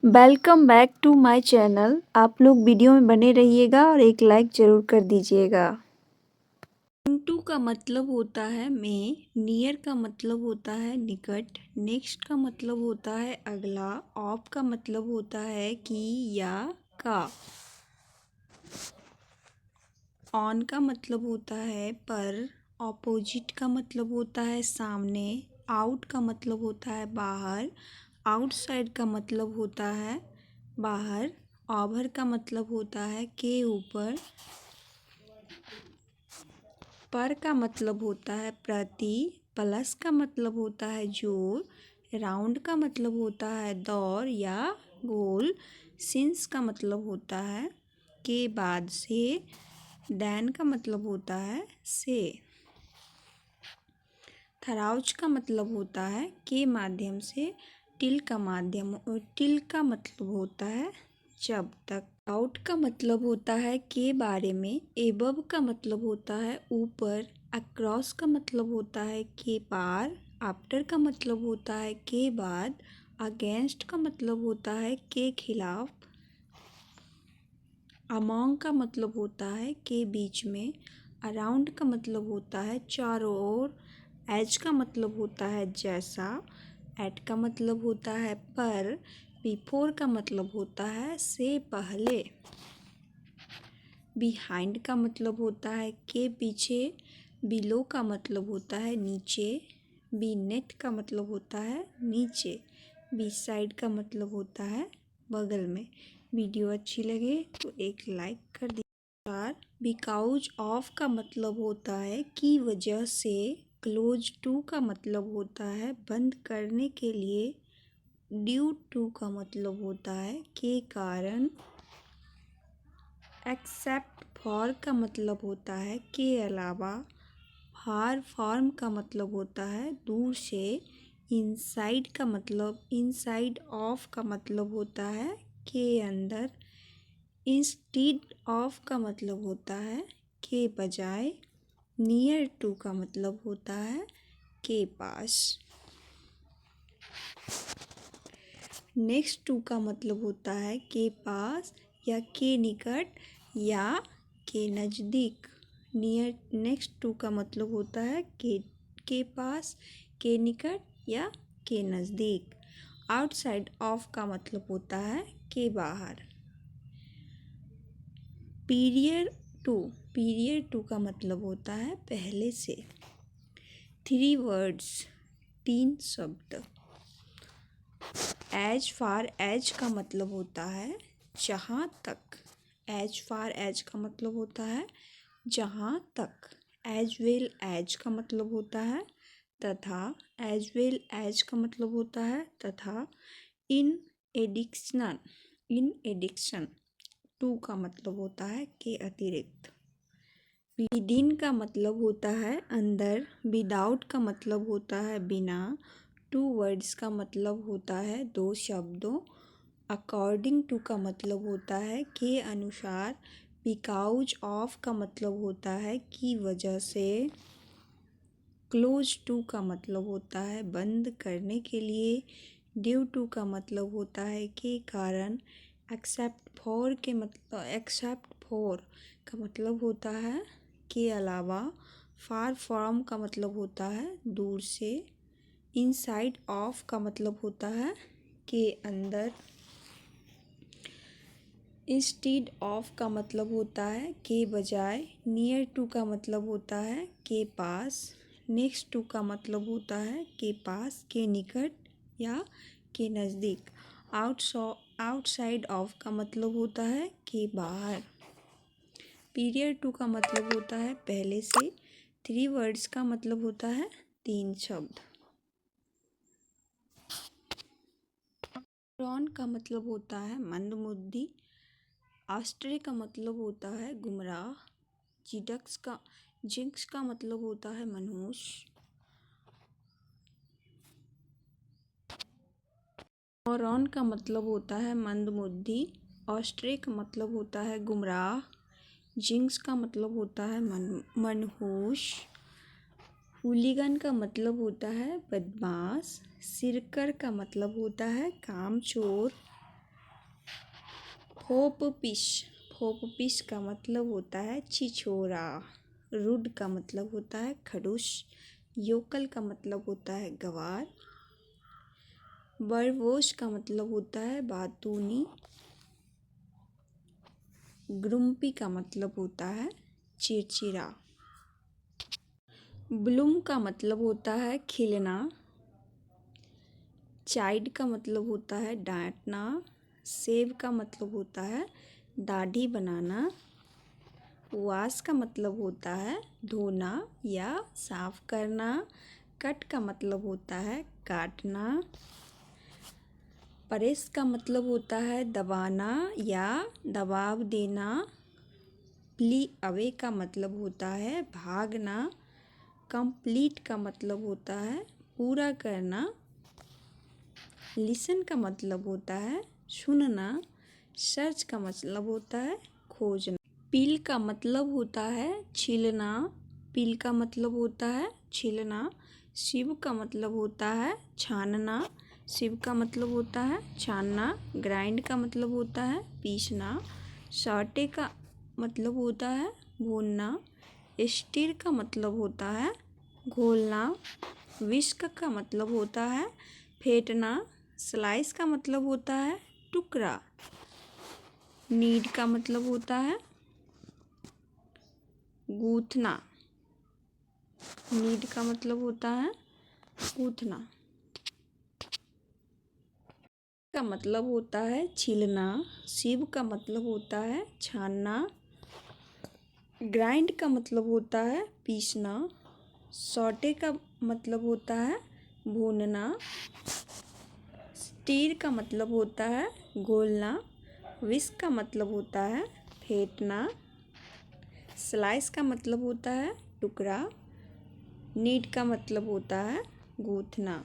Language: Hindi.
Welcome back to my channel. आप लोग वीडियो में बने रहिएगा और एक लाइक ज़रूर कर दीजिएगा। टू का मतलब होता है में, नियर का मतलब होता है निकट, नेक्स्ट का मतलब होता है अगला, ऑफ का मतलब होता है कि या का, ऑन का मतलब होता है पर, ऑपोजिट का मतलब होता है सामने, आउट का मतलब होता है बाहर, आउटसाइड का मतलब होता है बाहर, ओवर का मतलब होता है के ऊपर, पर का मतलब होता है प्रति, प्लस का मतलब होता है जोड़, राउंड का मतलब होता है दौर या गोल, सिंस का मतलब होता है के बाद से, देन का मतलब होता है से, थराउच का मतलब होता है के माध्यम से, टिल का मतलब होता है जब तक, आउट का मतलब होता है के बारे में, एबव का मतलब होता है ऊपर, अक्रॉस का मतलब होता है के पार, आफ्टर का मतलब होता है के बाद, अगेंस्ट का मतलब होता है के खिलाफ, अमोंग का मतलब होता है के बीच में, अराउंड का मतलब होता है चारों ओर, एज का मतलब होता है जैसा, एट का मतलब होता है पर, बिफोर का मतलब होता है से पहले, बिहाइंड का मतलब होता है के पीछे, बिलो का मतलब होता है नीचे, बीनेथ का मतलब होता है नीचे, बी साइड का मतलब होता है बगल में। वीडियो अच्छी लगे तो एक लाइक कर दीजिए। बिकॉज ऑफ का मतलब होता है की वजह से, क्लोज टू का मतलब होता है बंद करने के लिए, ड्यू टू का मतलब होता है के कारण, एक्सेप्ट फॉर का मतलब होता है के अलावा, फार फॉर्म का मतलब होता है दूर से, इनसाइड का मतलब, इनसाइड ऑफ का मतलब होता है के अंदर, इंस्टीड ऑफ का मतलब होता है के बजाय, नियर टू का मतलब होता है के पास, नेक्स्ट टू का मतलब होता है के पास या के निकट या के नज़दीक, नियर, नेक्स्ट टू का मतलब होता है के पास, के निकट या के नज़दीक, आउटसाइड ऑफ का मतलब होता है के बाहर, पीरियड टू का मतलब होता है पहले से, 3 वर्ड्स, 3 शब्द, एज फार एज का मतलब होता है जहाँ तक, एज फार एज का मतलब होता है जहाँ तक, एज वेल एज का मतलब होता है तथा, एज वेल एज का मतलब होता है तथा, इन एडिक्शन टू का मतलब होता है के अतिरिक्त, विदिन का मतलब होता है अंदर, विदाउट का मतलब होता है बिना, 2 वर्ड्स का मतलब होता है 2 शब्दों, अकॉर्डिंग टू का मतलब होता है के अनुसार, बिकॉज ऑफ का मतलब होता है की वजह से, क्लोज टू का मतलब होता है बंद करने के लिए, ड्यू टू का मतलब होता है के कारण, एक्सेप्ट फॉर का मतलब होता है के अलावा, फार फ्रॉम का मतलब होता है दूर से, इनसाइड ऑफ का मतलब होता है के अंदर, इंस्टीड ऑफ का मतलब होता है के बजाय, नियर टू का मतलब होता है के पास, नेक्स्ट टू का मतलब होता है के पास, के निकट या के नज़दीक, आउटसाइड ऑफ का मतलब होता है के बाहर, पीरियड टू का मतलब होता है पहले से, 3 वर्ड्स का मतलब होता है 3 शब्द, रॉन का मतलब होता है मंदबुद्धि, आस्ट्रे का मतलब होता है गुमराह, जिंक्स का मतलब होता है मनहूस, मॉरॉन का मतलब होता है मंदबुद्धि, ऑस्ट्रे का मतलब होता है गुमराह, जिंक्स का मतलब होता है मनहूस, हुलिगन का मतलब होता है बदमाश, सिरकर का मतलब होता है कामचोर, फोपपिश। फोपपिश का मतलब होता है छिछोरा। रुड का मतलब होता है खड़ूस। योकल का मतलब होता है गवार। बरवोश का मतलब होता है बातूनी। ग्रुम्पी का मतलब होता है चिड़चिड़ा। ब्लूम का मतलब होता है खिलना। चाइड का मतलब होता है डांटना। सेव का मतलब होता है दाढ़ी बनाना। वॉश का मतलब होता है धोना या साफ करना। कट का मतलब होता है काटना। प्रेस का मतलब होता है दबाना या दबाव देना। फ्ली अवे का मतलब होता है भागना। कंप्लीट का मतलब होता है पूरा करना। लिसन का मतलब होता है सुनना। सर्च का मतलब होता है खोजना। पील का मतलब होता है छीलना। पील का मतलब होता है छीलना। सिव का मतलब होता है छानना। सिव का मतलब होता है छानना। ग्राइंड का मतलब होता है पीसना। सॉटे का मतलब होता है भूनना। स्टीर का मतलब होता है घोलना। विस्क का मतलब होता है फेंटना। स्लाइस का मतलब होता है टुकड़ा। नीड का मतलब होता है गूंथना। नीड का मतलब होता है गूंथना। का मतलब होता है छीलना। सिव का मतलब होता है छानना। ग्राइंड का मतलब होता है पीसना। सॉटे का मतलब होता है भूनना। स्टीर का मतलब होता है घोलना। विस्क का मतलब होता है फेंटना। स्लाइस का मतलब होता है टुकड़ा। नीड का मतलब होता है गूंथना।